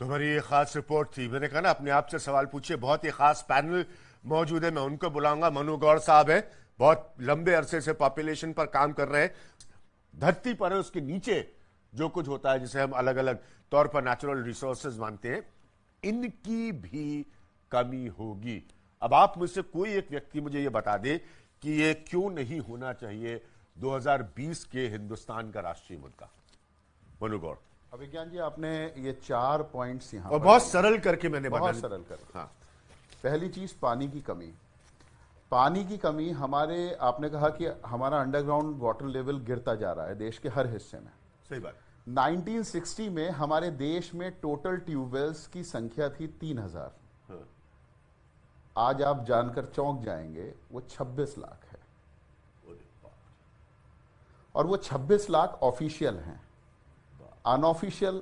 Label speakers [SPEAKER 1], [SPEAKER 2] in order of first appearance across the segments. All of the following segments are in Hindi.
[SPEAKER 1] तो हमारी ये खास रिपोर्ट थी। मैंने कहा ना, अपने आप से सवाल पूछिए। बहुत ही खास पैनल मौजूद है, मैं उनको बुलाऊंगा। मनु गौड़ साहब है, बहुत लंबे अरसे से पॉपुलेशन पर काम कर रहे हैं। धरती पर है, उसके नीचे जो कुछ होता है, जिसे हम अलग अलग तौर पर नेचुरल रिसोर्सेज मानते हैं, इनकी भी कमी होगी। अब आप मुझसे कोई एक व्यक्ति मुझे ये बता दे कि ये क्यों नहीं होना चाहिए 2020 के हिंदुस्तान का राष्ट्रीय मुद्दा। मनु गौड़।
[SPEAKER 2] अभिज्ञान जी, आपने ये 4 पॉइंट्स यहाँ
[SPEAKER 1] और बहुत सरल करके मैंने
[SPEAKER 2] बहुत सरल कर।
[SPEAKER 1] हाँ।
[SPEAKER 2] पहली चीज, पानी की कमी। पानी की कमी हमारे, आपने कहा कि हमारा अंडरग्राउंड वाटर लेवल गिरता जा रहा है देश के हर हिस्से में।
[SPEAKER 1] सही बात।
[SPEAKER 2] 1960 में हमारे देश में टोटल ट्यूबवेल्स की संख्या थी 3000।
[SPEAKER 1] हाँ।
[SPEAKER 2] आज आप जानकर चौंक जाएंगे, वो 26 लाख है। और वो 26 लाख ऑफिशियल हैं, अनऑफिशियल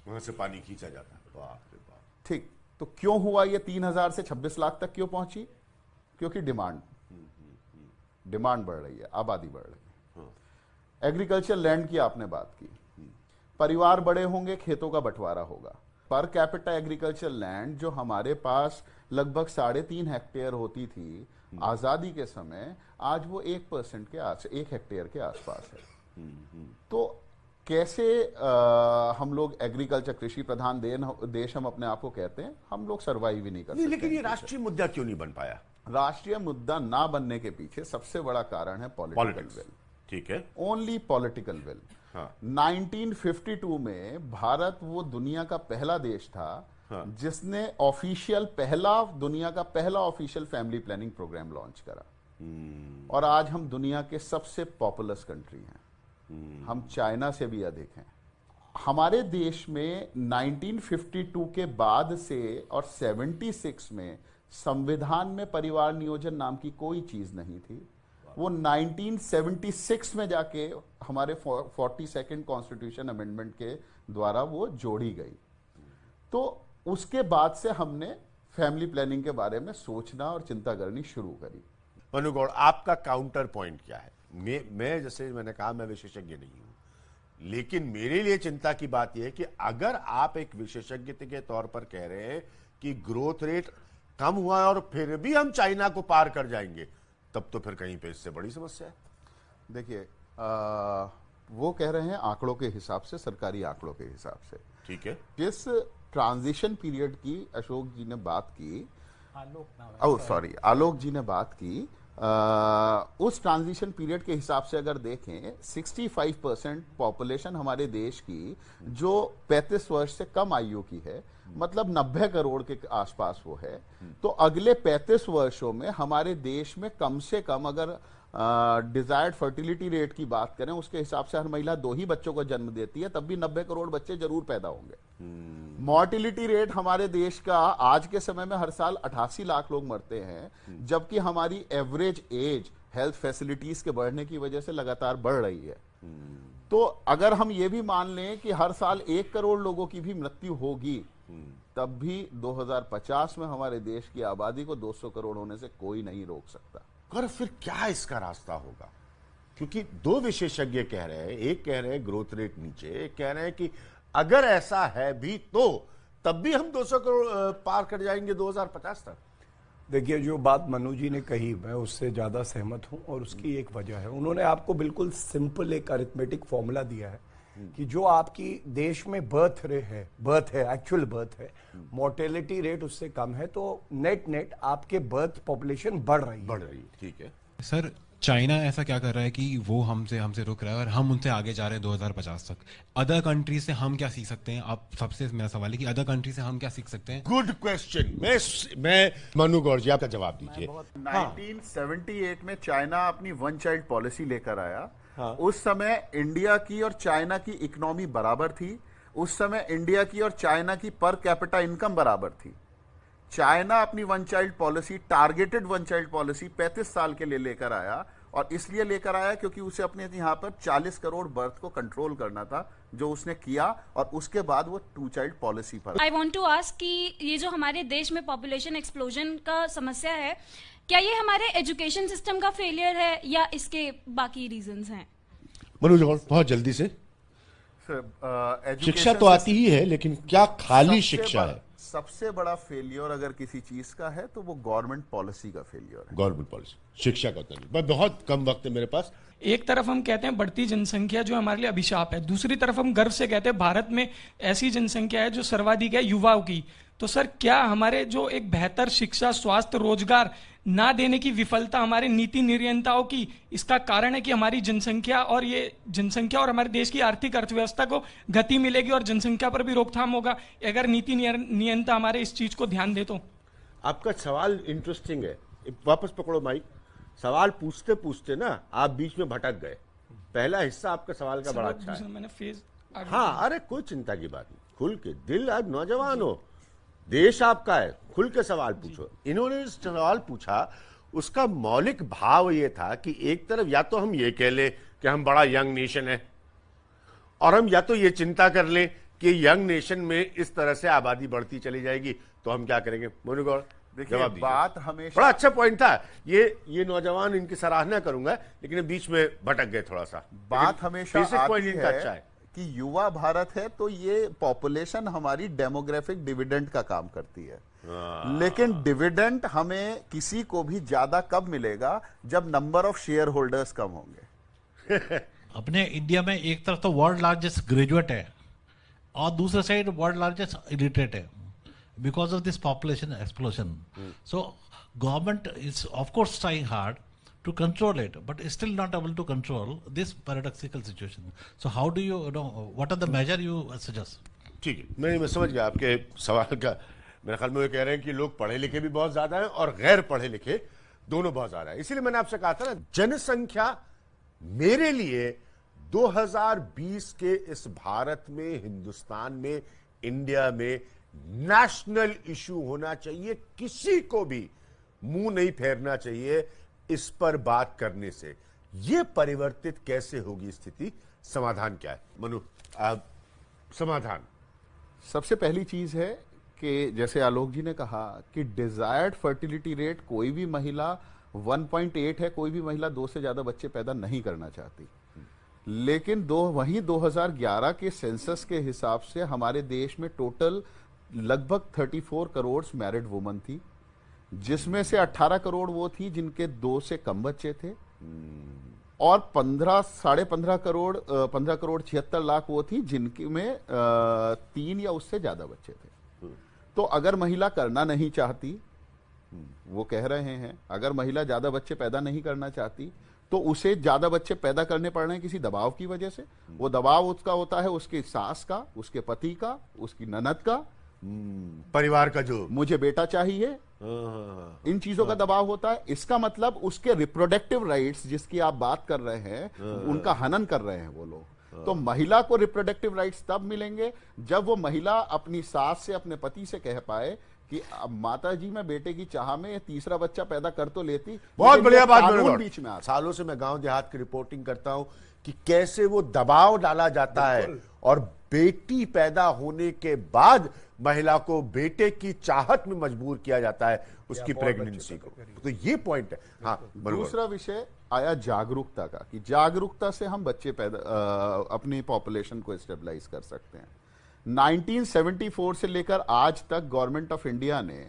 [SPEAKER 1] वहां से पानी खींचा जाता है। बाप रे बाप।
[SPEAKER 2] ठीक, तो क्यों हुआ ये 3000 से 26 लाख तक क्यों पहुंची? क्योंकि डिमांड बढ़ रही है, आबादी बढ़ रही है। एग्रीकल्चर लैंड की आपने बात की, परिवार बड़े होंगे, खेतों का बंटवारा होगा। पर कैपिटा एग्रीकल्चर लैंड जो हमारे पास लगभग 3.5 हेक्टेयर होती थी आजादी के समय, आज वो 1% के 1 हेक्टेयर के आसपास है। तो कैसे हम लोग एग्रीकल्चर, कृषि प्रधान देश हम अपने आप को कहते हैं, हम लोग सर्वाइव ही नहीं कर सकते।
[SPEAKER 1] लेकिन ये राष्ट्रीय मुद्दा क्यों नहीं बन पाया?
[SPEAKER 2] राष्ट्रीय मुद्दा ना बनने के पीछे सबसे बड़ा कारण है पॉलिटिकल विल।
[SPEAKER 1] ठीक है,
[SPEAKER 2] ओनली पॉलिटिकल विल।
[SPEAKER 1] हाँ।
[SPEAKER 2] 1952 में भारत वो दुनिया का पहला देश था, हाँ, जिसने दुनिया का पहला official family planning programme launch करा। और आज हम दुनिया के सबसे पॉपुलस कंट्री हैं। हम चाइना से भी अधिक हैं। हमारे देश में 1952 के बाद से और 76 में संविधान में परिवार नियोजन नाम की कोई चीज नहीं थी। वो 1976 में जाके हमारे 42nd कॉन्स्टिट्यूशन अमेंडमेंट के द्वारा वो जोड़ी गई। तो उसके बाद से हमने फैमिली प्लानिंग के बारे में सोचना और चिंता करनी शुरू करी।
[SPEAKER 1] मनु गौड़, आपका काउंटर पॉइंट क्या है? मैं जैसे मैंने कहा, मैं विशेषज्ञ नहीं हूं, लेकिन मेरे लिए चिंता की बात यह है कि अगर आप एक विशेषज्ञ के तौर पर कह रहे हैं कि ग्रोथ रेट कम हुआ है और फिर भी हम चाइना को पार कर जाएंगे, तब तो फिर कहीं पे इससे बड़ी समस्या है।
[SPEAKER 2] देखिए, वो कह रहे हैं आंकड़ों के हिसाब से, सरकारी आंकड़ों के हिसाब से।
[SPEAKER 1] ठीक है।
[SPEAKER 2] जिस ट्रांजिशन पीरियड की अशोक जी ने बात की, आलोक जी ने बात की, उस ट्रांजिशन पीरियड के हिसाब से अगर देखें, 65% पॉपुलेशन हमारे देश की जो 35 वर्ष से कम आयु की है, मतलब 90 करोड़ के आसपास वो है। तो अगले 35 वर्षों में हमारे देश में कम से कम, अगर डिजायर्ड फर्टिलिटी रेट की बात करें, उसके हिसाब से हर महिला 2 ही बच्चों को जन्म देती है, तब भी 90 करोड़ बच्चे जरूर पैदा होंगे। मॉर्टिलिटी रेट हमारे देश का आज के समय में हर साल 88 लाख लोग मरते हैं, जबकि हमारी एवरेज एज हेल्थ फैसिलिटीज के बढ़ने की वजह से लगातार बढ़ रही है। तो अगर हम ये भी मान लें कि हर साल 1 करोड़ लोगों की भी मृत्यु होगी, तब भी 2050 में हमारे देश की आबादी को 200 करोड़ होने से कोई नहीं रोक सकता।
[SPEAKER 1] और फिर क्या इसका रास्ता होगा? क्योंकि 2 विशेषज्ञ कह रहे हैं, एक कह रहे हैं ग्रोथ रेट नीचे, एक कह रहे हैं कि अगर ऐसा है भी तो तब भी हम 200 करोड़ पार कर जाएंगे 2050 तक।
[SPEAKER 3] देखिए, जो बात मनु जी ने कही, मैं उससे ज्यादा सहमत हूं, और उसकी एक वजह है, उन्होंने आपको बिल्कुल सिंपल एक अरिथमेटिक फॉर्मूला दिया है कि जो आपकी देश में बर्थ है, एक्चुअल बर्थ है, मोर्टेलिटी रेट उससे कम है, तो नेट आपके बर्थ पॉपुलेशन बढ़ रही है।
[SPEAKER 1] ठीक है
[SPEAKER 4] सर, चाइना ऐसा क्या कर रहा है कि वो हमसे रुक रहा है और हम उनसे आगे जा रहे हैं 2050 तक? अदर कंट्री से हम क्या सीख सकते हैं? आप सबसे मेरा सवाल है कि अदर कंट्री से हम क्या सीख सकते हैं?
[SPEAKER 1] Good question. मैं मनु गौड़ जी, आपका जवाब दीजिए।
[SPEAKER 2] 1978 में चाइना अपनी 1 चाइल्ड पॉलिसी लेकर आया। हाँ। उस समय इंडिया की और चाइना की इकोनॉमी बराबर थी। उस समय इंडिया की और चाइना की पर कैपिटा इनकम बराबर थी। चाइना अपनी 1 child policy, targeted 1 child policy 35 साल के लिए लेकर आया, और इसलिए लेकर आया क्योंकि उसे अपने यहाँ पर 40 करोड़ बर्थ को कंट्रोल करना था, जो उसने किया, और उसके बाद वो 2 चाइल्ड पॉलिसी पर।
[SPEAKER 5] आई वांट टू आस्क कि ये जो हमारे देश में पॉपुलेशन एक्सप्लोजन का समस्या है, क्या ये हमारे एजुकेशन सिस्टम का फेलियर है या इसके बाकी रीजंस हैं?
[SPEAKER 1] मनोज गौड़, बहुत जल्दी से। शिक्षा तो आती ही है, लेकिन क्या खाली शिक्षा है?
[SPEAKER 2] सबसे बड़ा फेलियर अगर किसी चीज का है तो वो गवर्नमेंट पॉलिसी का फेलियर है।
[SPEAKER 1] गवर्नमेंट पॉलिसी, शिक्षा का नहीं। मैं बहुत कम वक्त है मेरे पास।
[SPEAKER 6] एक तरफ हम कहते हैं बढ़ती जनसंख्या जो हमारे लिए अभिशाप है, दूसरी तरफ हम गर्व से कहते हैं भारत में ऐसी जनसंख्या है जो सर्वाधिक है युवाओं की। तो सर, क्या हमारे जो एक बेहतर शिक्षा, स्वास्थ्य, रोजगार ना देने की विफलता हमारे नीति निर्णेताओं की इसका कारण है कि हमारी जनसंख्या और हमारे देश की आर्थिक अर्थव्यवस्था को गति मिलेगी और जनसंख्या पर भी रोकथाम होगा अगर नीति नियंता हमारे इस चीज को ध्यान दे तो?
[SPEAKER 1] आपका सवाल इंटरेस्टिंग है। वापस पकड़ो माइक। सवाल पूछते पूछते ना आप बीच में भटक गए। पहला हिस्सा आपका सवाल का बड़ा अच्छा है।
[SPEAKER 6] मैंने फेज
[SPEAKER 1] हाँ, अरे कोई चिंता की बात नहीं, खुल के दिल, आज नौजवान हो, देश आपका है, खुल के सवाल पूछो। इन्होंने सवाल पूछा, उसका मौलिक भाव ये था कि एक तरफ या तो हम ये कह ले कि हम बड़ा यंग नेशन है, और हम या तो ये चिंता कर ले कि यंग नेशन में इस तरह से आबादी बढ़ती चली जाएगी, तो हम क्या करेंगे? मनु गौड़,
[SPEAKER 2] देखिए, बात हमेशा
[SPEAKER 1] बड़ा अच्छा पॉइंट था ये नौजवान, इनकी सराहना करूंगा, लेकिन बीच में भटक गए थोड़ा सा।
[SPEAKER 2] बात हमेशा आती है
[SPEAKER 1] अच्छा है
[SPEAKER 2] कि युवा भारत है तो ये पॉपुलेशन हमारी डेमोग्राफिक डिविडेंड का काम करती है। लेकिन डिविडेंड हमें किसी को भी ज्यादा कब मिलेगा? जब नंबर ऑफ शेयर होल्डर्स कम होंगे।
[SPEAKER 7] अपने इंडिया में एक तरफ तो वर्ल्ड लार्जेस्ट ग्रेजुएट है और दूसरे साइड वर्ल्ड लार्जेस्ट इलिटरेट है because of this population explosion. So government is of course trying hard to control it, but is still not able to control this paradoxical situation. So how do you know, what are the measure you suggest?
[SPEAKER 1] ठीक है, मैं समझ गया आपके सवाल का। मेरे ख्याल में वो कह रहे हैं कि लोग पढ़े लिखे भी बहुत ज्यादा हैं और गैर पढ़े लिखे दोनों बहुत ज्यादा है। इसीलिए मैंने आपसे कहा था ना, जनसंख्या मेरे लिए 2020 के इस भारत में, हिंदुस्तान में, इंडिया में नेशनल इशू होना चाहिए। किसी को भी मुंह नहीं फेरना चाहिए इस पर बात करने से। यह परिवर्तित कैसे होगी स्थिति? समाधान क्या है मनु? समाधान
[SPEAKER 2] सबसे पहली चीज है कि जैसे आलोक जी ने कहा कि डिजायर्ड फर्टिलिटी रेट, कोई भी महिला 1.8 है, कोई भी महिला 2 से ज्यादा बच्चे पैदा नहीं करना चाहती। लेकिन वहीं 2011 के सेंसस के हिसाब से हमारे देश में टोटल लगभग 34 करोड़ मैरिड वुमन थी, जिसमें से 18 करोड़ वो थी जिनके 2 से कम बच्चे थे, और 15 करोड़ 76 लाख वो थी जिनकी में 3 या उससे ज्यादा बच्चे थे। तो अगर महिला करना नहीं चाहती, वो कह रहे हैं अगर महिला ज्यादा बच्चे पैदा नहीं करना चाहती तो उसे ज्यादा बच्चे पैदा करने पड़ रहे हैं किसी दबाव की वजह से। वो दबाव उसका होता है उसके सास का, उसके पति का, उसकी ननद का,
[SPEAKER 1] परिवार का, जो
[SPEAKER 2] मुझे बेटा चाहिए, इन चीजों का दबाव होता है। इसका मतलब उसके रिप्रोडक्टिव राइट्स जिसकी आप बात कर रहे हैं, उनका हनन कर रहे हैं वो लोग। तो महिला को रिप्रोडक्टिव राइट्स तब मिलेंगे जब वो महिला अपनी सास से, अपने पति से कह पाए कि माता जी, मैं बेटे की चाह में तीसरा बच्चा पैदा कर तो लेती।
[SPEAKER 1] बहुत बढ़िया बात।
[SPEAKER 2] बीच में
[SPEAKER 1] सालों से मैं गांव देहात की रिपोर्टिंग करता हूं कि कैसे वो दबाव डाला जाता है और बेटी पैदा होने के बाद महिला को बेटे की चाहत में मजबूर किया जाता है उसकी प्रेगनेंसी को। तो ये पॉइंट है। हाँ,
[SPEAKER 2] दूसरा विषय आया जागरूकता का, कि जागरूकता से हम बच्चे पैदा अपनी पॉपुलेशन को स्टेबलाइज कर सकते हैं। 1974 से लेकर आज तक गवर्नमेंट ऑफ इंडिया ने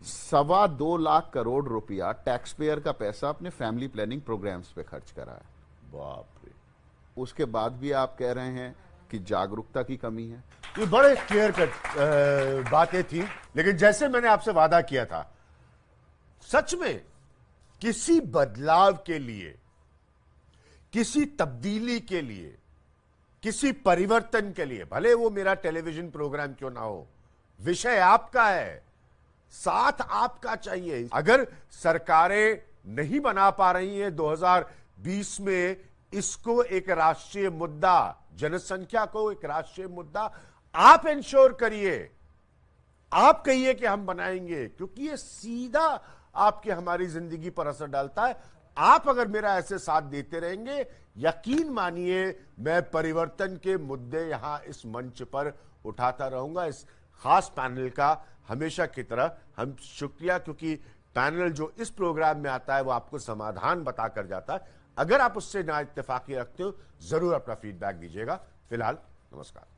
[SPEAKER 2] 2.25 लाख करोड़ रुपया टैक्स पेयर का पैसा अपने फैमिली प्लानिंग प्रोग्राम्स पे खर्च करा है।
[SPEAKER 1] बाप रे।
[SPEAKER 2] उसके बाद भी आप कह रहे हैं कि जागरूकता की कमी है।
[SPEAKER 1] ये बड़े क्लियर कट बातें थी, लेकिन जैसे मैंने आपसे वादा किया था, सच में किसी बदलाव के लिए, किसी तब्दीली के लिए, किसी परिवर्तन के लिए, भले वो मेरा टेलीविजन प्रोग्राम क्यों ना हो, विषय आपका है, साथ आपका चाहिए। अगर सरकारें नहीं बना पा रही हैं 2020 में इसको एक राष्ट्रीय मुद्दा, जनसंख्या को एक राष्ट्रीय मुद्दा, आप इंश्योर करिए, आप कहिए कि हम बनाएंगे, क्योंकि ये सीधा आपके हमारी जिंदगी पर असर डालता है। आप अगर मेरा ऐसे साथ देते रहेंगे, यकीन मानिए मैं परिवर्तन के मुद्दे यहां इस मंच पर उठाता रहूंगा। इस खास पैनल का हमेशा की तरह हम शुक्रिया, क्योंकि पैनल जो इस प्रोग्राम में आता है वो आपको समाधान बताकर जाता है। अगर आप उससे ना इत्तेफाकी रखते हो, जरूर अपना फीडबैक दीजिएगा। फिलहाल नमस्कार।